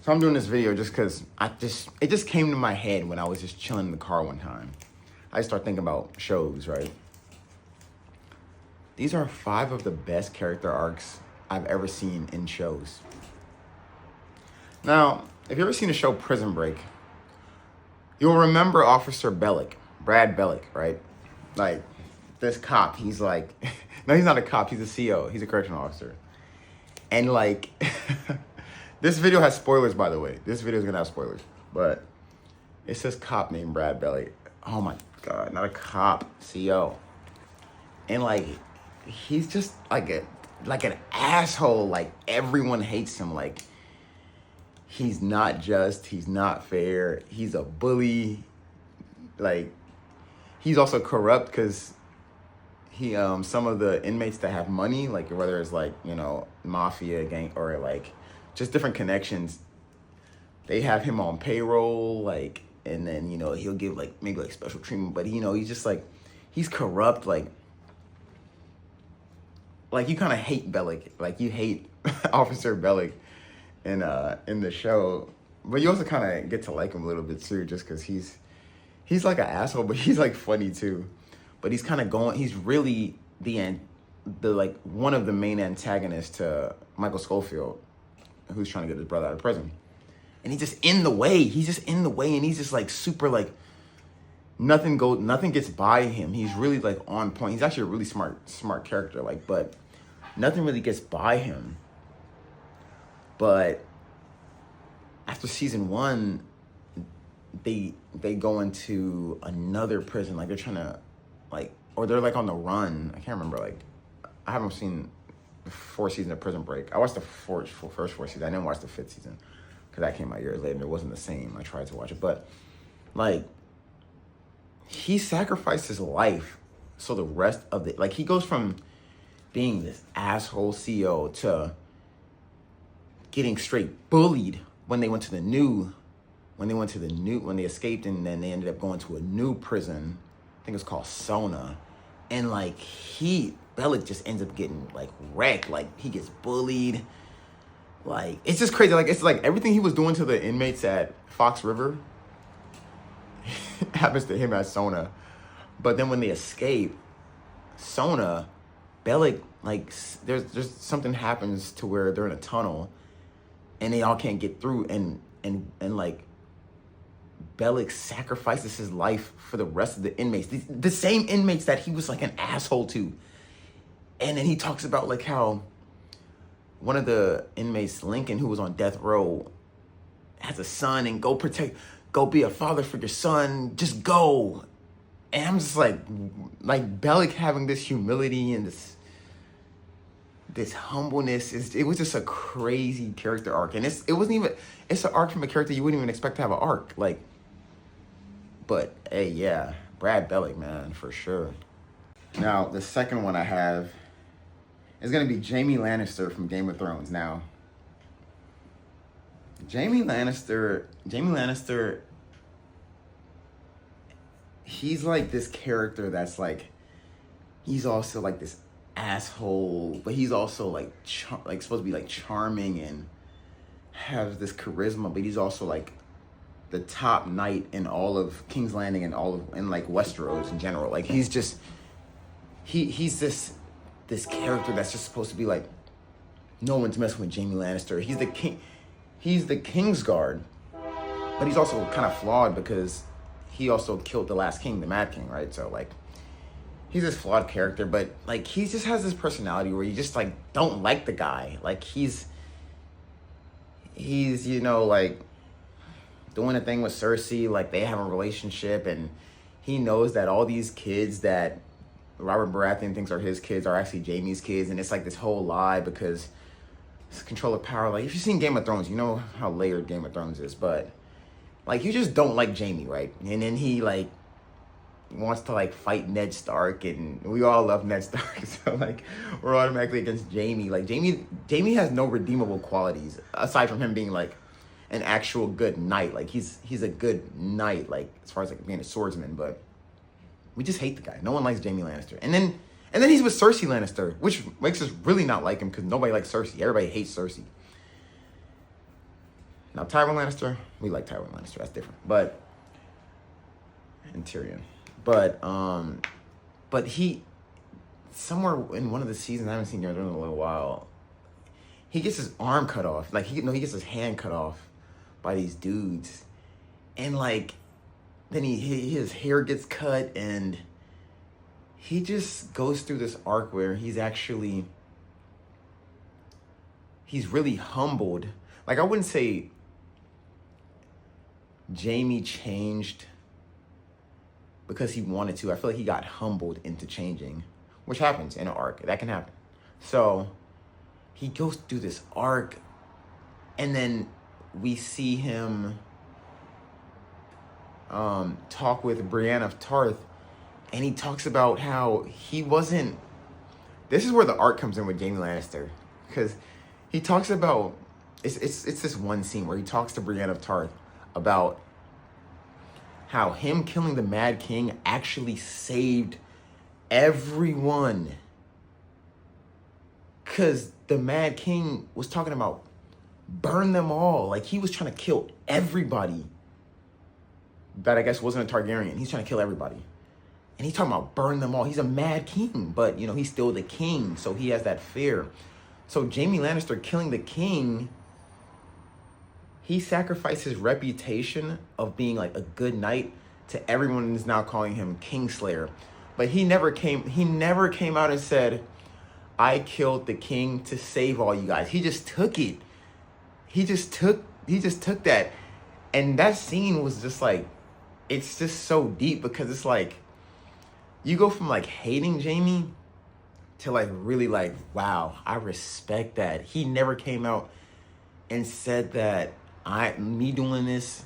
So I'm doing this video just because it just came to my head when I was just chilling in the car one time. I start thinking about shows, right? These are 5 of the best character arcs I've ever seen in shows. Now, if you've ever seen the show Prison Break, you'll remember Officer Bellick, Brad Bellick, right? Like, this cop, he's like, no, he's not a cop, he's a CO, he's a correctional officer. And like, this video has spoilers, by the way. This video is gonna have spoilers, but it says cop named Brad Bellick. Oh my God, not a cop, CO. And like, he's just like an asshole. Like, everyone hates him. Like, he's not just, he's not fair. He's a bully. Like, he's also corrupt because he some of the inmates that have money, like whether it's like, you know, mafia gang or like just different connections, they have him on payroll, like, and then, you know, he'll give like maybe like special treatment, but you know, he's just like, he's corrupt. Like you kind of hate Bellick, like you hate Officer Bellick in the show, but you also kind of get to like him a little bit too, just because he's like an asshole, but he's like funny too. But he's kind of going, he's really the like one of the main antagonists to Michael Scofield, who's trying to get his brother out of prison. And he's just in the way. He's just in the way, and he's just like super like nothing gets by him. He's really like on point. He's actually a really smart character, like, but nothing really gets by him. But after season 1, they go into another prison, like they're trying to like, or they're like on the run. I can't remember. Like, I haven't seen the 4th season of Prison Break. I watched the first 4 seasons. I didn't watch the 5th season because that came out years later and it wasn't the same. I tried to watch it, but like, he sacrificed his life so the rest of the, like, he goes from being this asshole CEO to getting straight bullied when they escaped, and then they ended up going to a new prison. I think it's called Sona. And like, Bellick just ends up getting like wrecked. Like, he gets bullied. Like, it's just crazy. Like, it's like everything he was doing to the inmates at Fox River happens to him at Sona. But then when they escape Sona, Bellick, like, there's something happens to where they're in a tunnel and they all can't get through, and like, Bellick sacrifices his life for the rest of the inmates. The same inmates that he was like an asshole to. And then he talks about like how one of the inmates, Lincoln, who was on death row, has a son, and go be a father for your son, just go. And I'm just like Bellick having this humility and this humbleness, it was just a crazy character arc. And it's an arc from a character you wouldn't even expect to have an arc. Like, but hey, yeah, Brad Bellick, man, for sure. Now, the second one I have is gonna be Jaime Lannister from Game of Thrones. Now, Jaime Lannister, he's like this character that's like, he's also like this asshole, but he's also like supposed to be like charming and has this charisma, but he's also like the top knight in all of King's Landing and like Westeros in general. Like, he's just he's this character that's just supposed to be like, no one's messing with Jaime Lannister. He's the king. He's the Kingsguard, but he's also kind of flawed because he also killed the last king, the Mad King, right? So like, he's this flawed character, but like, he just has this personality where you just like don't like the guy. Like, he's you know, like, doing a thing with Cersei, like they have a relationship, and he knows that all these kids that Robert Baratheon thinks are his kids are actually Jaime's kids, and it's like this whole lie because it's control of power. Like, if you've seen Game of Thrones, you know how layered Game of Thrones is, but like, you just don't like Jaime, right? And then he like wants to like fight Ned Stark, and we all love Ned Stark, so like, we're automatically against Jaime. Like, Jaime has no redeemable qualities aside from him being like an actual good knight. Like, he's a good knight, like, as far as like being a swordsman, but we just hate the guy. No one likes Jaime Lannister. And then he's with Cersei Lannister, which makes us really not like him because nobody likes Cersei. Everybody hates Cersei. Now Tywin Lannister, we like Tywin Lannister. That's different. But and Tyrion, but he somewhere in one of the seasons, I haven't seen it in a little while. He gets his arm cut off. Like he gets his hand cut off by these dudes, and like then his hair gets cut, and he just goes through this arc where he's really humbled. Like I wouldn't say Jaime changed because he wanted to. I feel like he got humbled into changing, which happens in an arc. That can happen. So he goes through this arc, and then we see him talk with Brienne of Tarth, and he talks about how he wasn't. This is where the arc comes in with Jaime Lannister, because he talks about it's this one scene where he talks to Brienne of Tarth about how him killing the Mad King actually saved everyone. Because the Mad King was talking about burn them all. Like he was trying to kill everybody that I guess wasn't a Targaryen. He's trying to kill everybody. And he's talking about burn them all. He's a Mad King, but you know, he's still the king. So he has that fear. So Jaime Lannister killing the king, he sacrificed his reputation of being like a good knight to everyone is now calling him Kingslayer. But he never came out and said, I killed the king to save all you guys. He just took it. He just took that. And that scene was just like, it's just so deep, because it's like, you go from like hating Jaime to like really like, wow, I respect that. He never came out and said that me doing this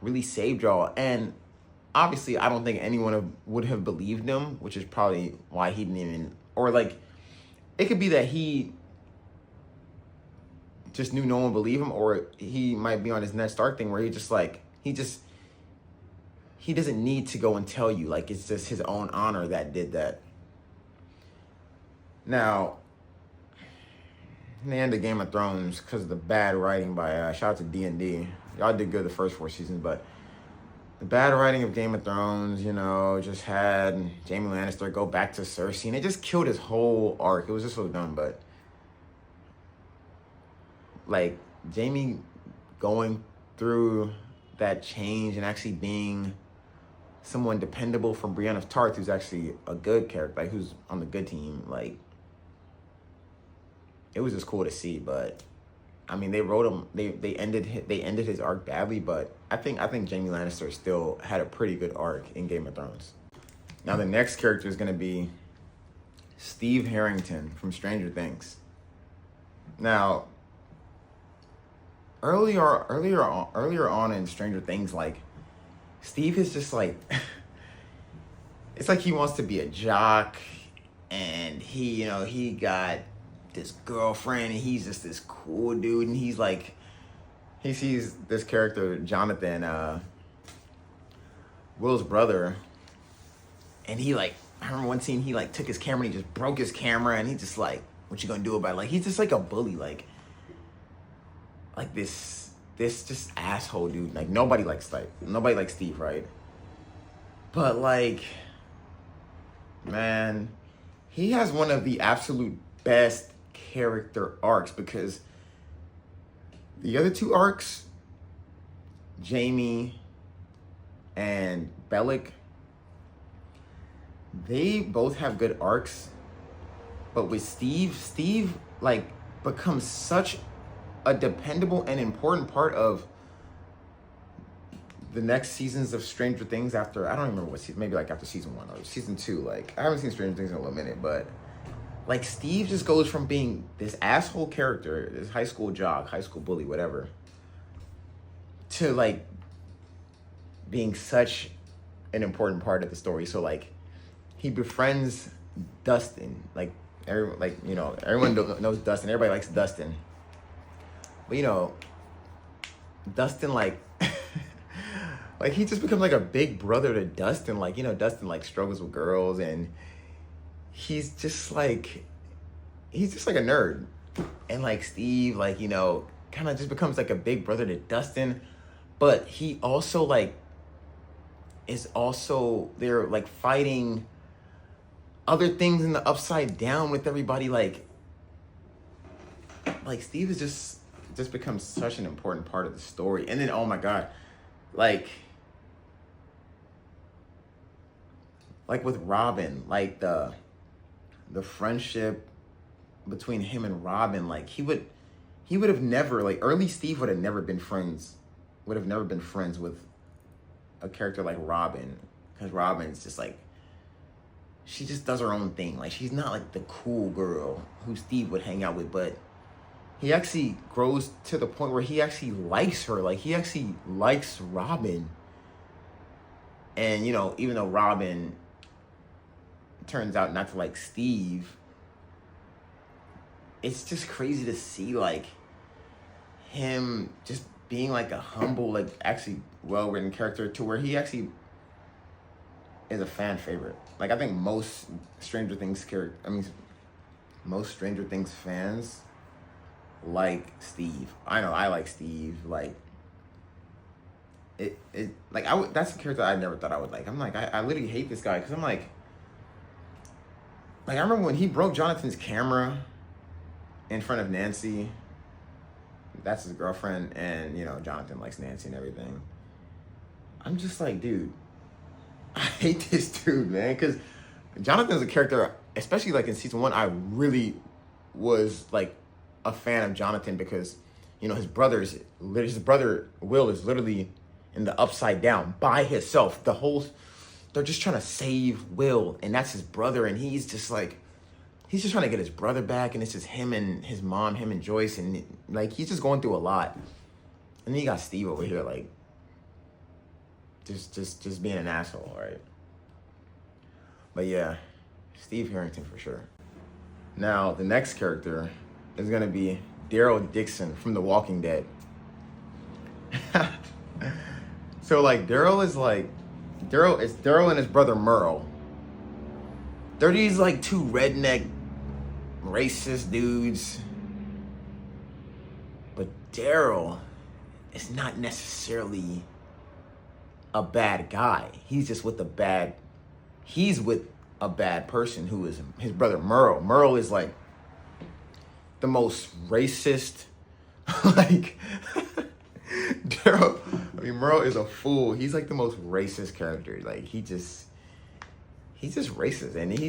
really saved y'all. And obviously I don't think anyone would have believed him, which is probably why he didn't even, or like, it could be that he just knew no one would believe him, or he might be on his Ned Stark thing where he doesn't need to go and tell you. Like, it's just his own honor that did that. Now, in the end of Game of Thrones, because of the bad writing by, shout out to D&D. Y'all did good the first 4 seasons, but the bad writing of Game of Thrones, you know, just had Jaime Lannister go back to Cersei, and it just killed his whole arc. It was just so dumb, but like, Jaime going through that change and actually being someone dependable from Brienne of Tarth, who's actually a good character, like who's on the good team, like, it was just cool to see. But I mean, they wrote him, they ended his arc badly, but I think Jaime Lannister still had a pretty good arc in Game of Thrones. Now the next character is going to be Steve Harrington from Stranger Things. Now, earlier on in Stranger Things, like, Steve is just like, it's like he wants to be a jock, and he got this girlfriend, and he's just this cool dude, and he's like, he sees this character, Jonathan, Will's brother, and he like, I remember one scene, he like took his camera and he just broke his camera, and he just like, what you gonna do about it? Like, he's just like a bully, like this just asshole dude. Like, nobody likes Steve, right? But like, man, he has one of the absolute best character arcs, because the other 2 arcs, Jaime and Bellic, they both have good arcs, but with Steve like becomes such a dependable and important part of the next seasons of Stranger Things after, I don't remember what season, maybe like after season 1 or season 2. Like, I haven't seen Stranger Things in a little minute, but like, Steve just goes from being this asshole character, this high school jock, high school bully, whatever, to like being such an important part of the story. So like, he befriends Dustin, like everyone knows Dustin, everybody likes Dustin. But Dustin, like, like, he just becomes like a big brother to Dustin. Like, Dustin like struggles with girls, and he's just like a nerd. And like, Steve, like, kind of just becomes like a big brother to Dustin, but he also like is also they're like fighting other things in the Upside Down with everybody. Like Steve is just becomes such an important part of the story. And then, oh my God, like with Robin, like the friendship between him and Robin, like he would have never, like early Steve would have never been friends with a character like Robin, because Robin's just like, she just does her own thing. Like she's not like the cool girl who Steve would hang out with, but he actually grows to the point where he actually likes her. Like he actually likes Robin. And you know, even though Robin turns out not to like Steve, it's just crazy to see like him just being like a humble, like actually well-written character to where he actually is a fan favorite. Like I think most Stranger Things fans like Steve. I know I like Steve. Like it like that's a character I never thought I would like. I'm like, I literally hate this guy because I'm like I remember when he broke Jonathan's camera in front of Nancy. That's his girlfriend, and you know Jonathan likes Nancy and everything. I'm just like, dude, I hate this dude, man, because Jonathan's a character, especially like in season 1, I really was like a fan of Jonathan because, you know, his brother Will is literally in the Upside Down by himself. They're just trying to save Will, and that's his brother, and he's just trying to get his brother back, and it's just him and his mom, him and Joyce, and like he's just going through a lot. And then you got Steve over here, like just being an asshole, right? But yeah, Steve Harrington for sure. Now the next character is gonna be Daryl Dixon from The Walking Dead. So like Daryl and his brother Merle. They're these like two redneck racist dudes. But Daryl is not necessarily a bad guy. He's with a bad person who is his brother Merle. Merle is like the most racist, like Merle is a fool. He's like the most racist character. Like he's just racist, and he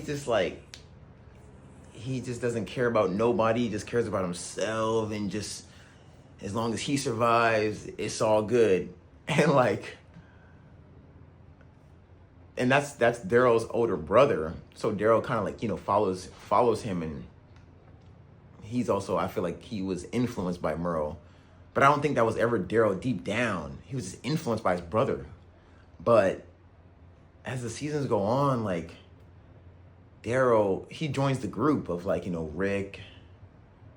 just doesn't care about nobody. He just cares about himself, and just as long as he survives, it's all good. And that's Daryl's older brother. So Daryl kind of like, you know, follows him, and he's also, I feel like he was influenced by Merle. But I don't think that was ever Daryl deep down. He was just influenced by his brother. But as the seasons go on, like Daryl, he joins the group of like, you know, Rick,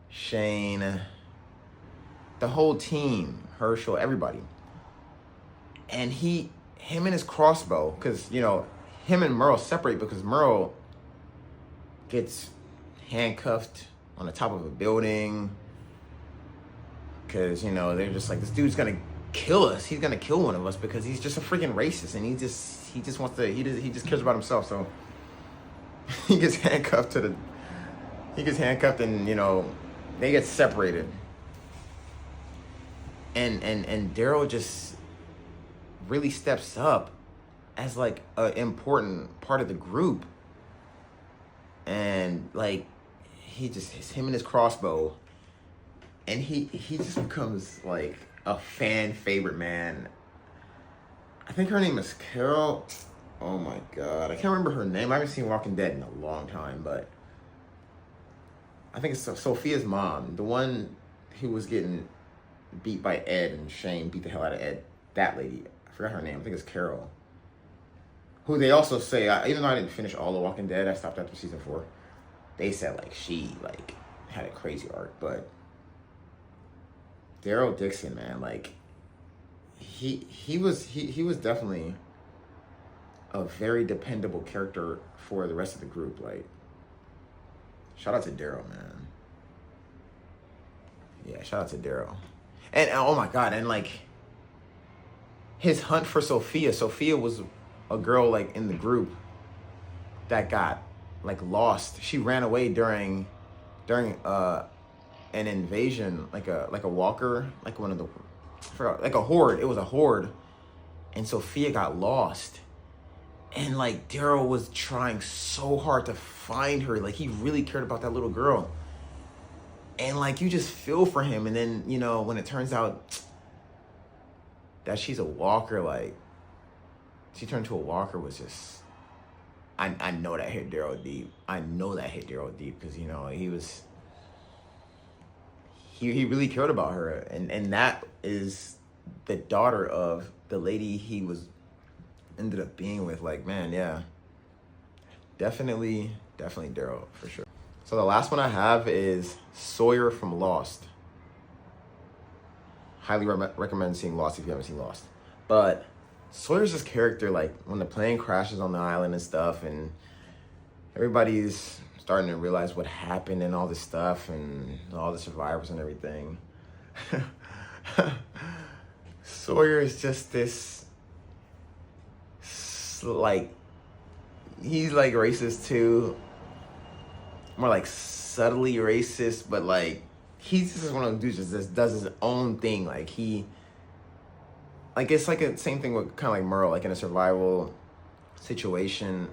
Shane, the whole team, Herschel, everybody. And him and his crossbow, because, you know, him and Merle separate because Merle gets handcuffed on the top of a building. Because, you know, they're just like, this dude's gonna kill us. He's gonna kill one of us because he's just a freaking racist, and he just wants to. He just cares about himself. So he gets handcuffed and, you know, they get separated. And Daryl just really steps up as like an important part of the group, and like it's him and his crossbow. And he just becomes like a fan favorite, man. I think her name is Carol. Oh my God, I can't remember her name. I haven't seen Walking Dead in a long time, but I think it's Sophia's mom, the one who was getting beat by Ed, and Shane beat the hell out of Ed. That lady, I forgot her name. I think it's Carol. Who they also say, even though I didn't finish all of Walking Dead, I stopped after season 4. They said like she like had a crazy arc, but Daryl Dixon, man, like he was definitely a very dependable character for the rest of the group. Like, shout out to Daryl, man. Yeah, shout out to Daryl. And oh my God, and like his hunt for Sophia. Sophia was a girl like in the group that got like lost. She ran away during an invasion, like a walker, like one of the, like a horde. It was a horde, and Sophia got lost. And like Daryl was trying so hard to find her. Like he really cared about that little girl. And like you just feel for him. And then, you know, when it turns out that she's a walker, like she turned to a walker, was just, I know that hit Daryl deep. I know that hit Daryl deep because, you know, he really cared about her. And that is the daughter of the lady he was ended up being with. Like, man, yeah, definitely Daryl for sure. So the last one I have is Sawyer from Lost. Highly recommend seeing Lost if you haven't seen Lost. But Sawyer's this character, like when the plane crashes on the island and stuff, and everybody's starting to realize what happened and all this stuff and all the survivors and everything. Sawyer is just this, like, he's like racist too. More like subtly racist, but like he's just one of those dudes that just does his own thing. Like it's like a same thing with kind of like Merle, like in a survival situation.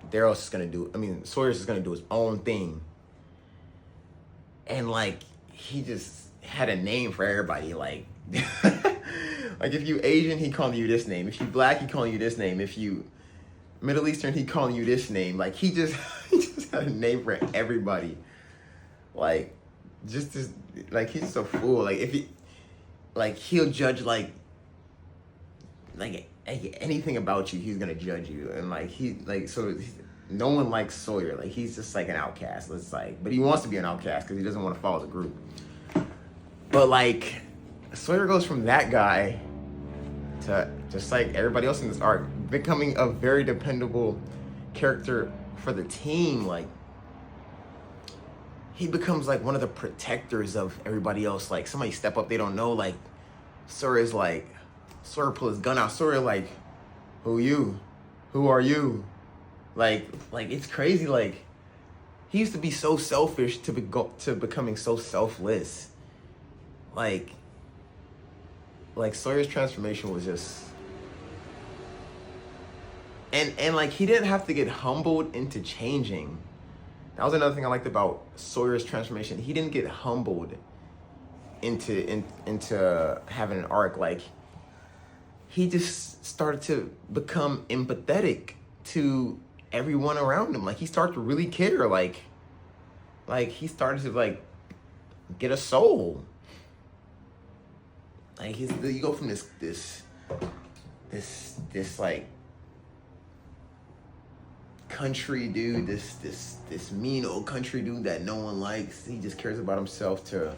Sawyer's just gonna do his own thing. And like he just had a name for everybody. Like like if you Asian, he calling you this name. If you black, he calling you this name. If you Middle Eastern, he calling you this name. Like he just got a name for everybody. Like just this, like he's just a fool. Like if he, like he'll judge like anything about you, he's gonna judge you. And like no one likes Sawyer. Like he's just like an outcast. It's like, but he wants to be an outcast because he doesn't want to follow the group. But like Sawyer goes from that guy to just like everybody else in this arc, becoming a very dependable character for the team. Like he becomes like one of the protectors of everybody else. Like somebody step up they don't know, like Sawyer pull his gun out. Sawyer like, who you? Who are you? Like it's crazy. Like he used to be so selfish to becoming so selfless. Like Sawyer's transformation was just, and like he didn't have to get humbled into changing. That was another thing I liked about Sawyer's transformation. He didn't get humbled into having an arc. Like he just started to become empathetic to everyone around him. Like he started to really care. Like he started to like get a soul. Like you go from this like country dude, this mean old country dude that no one likes. He just cares about himself, to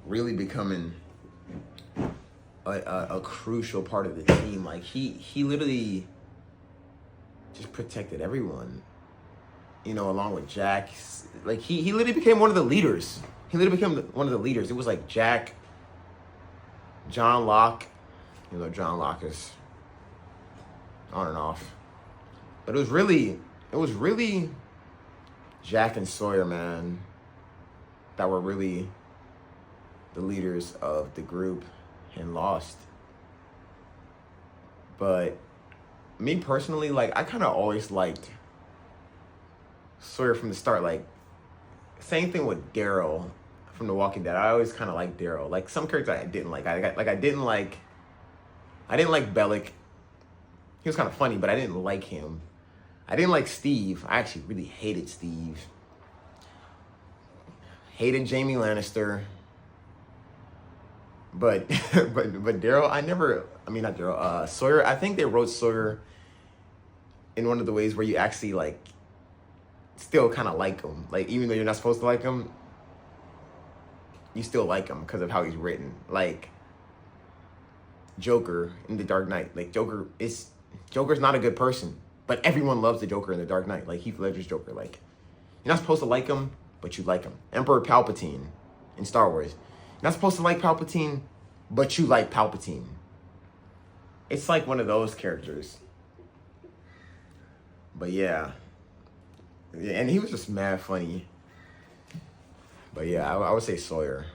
really becoming a crucial part of the team. Like he literally just protected everyone, you know, along with Jack. Like he literally became one of the leaders. He literally became one of the leaders. It was like Jack, John Locke, you know, John Locke is on and off. But it was really Jack and Sawyer, man, that were really the leaders of the group in Lost. But me personally, like I kind of always liked Sawyer from the start. Like same thing with Daryl from The Walking Dead. I always kind of liked Daryl. Like some characters I didn't like. I didn't like Bellick. He was kind of funny, but I didn't like him. I didn't like Steve. I actually really hated Steve. Hated Jaime Lannister. But Daryl, not Daryl, Sawyer, I think they wrote Sawyer in one of the ways where you actually like still kind of like him. Like even though you're not supposed to like him, you still like him because of how he's written. Like Joker in The Dark Knight. Like Joker's not a good person, but everyone loves the Joker in The Dark Knight. Like Heath Ledger's Joker. Like you're not supposed to like him, but you like him. Emperor Palpatine in Star Wars. Not supposed to like Palpatine, but you like Palpatine. It's like one of those characters. But yeah. And he was just mad funny. But yeah, I would say Sawyer.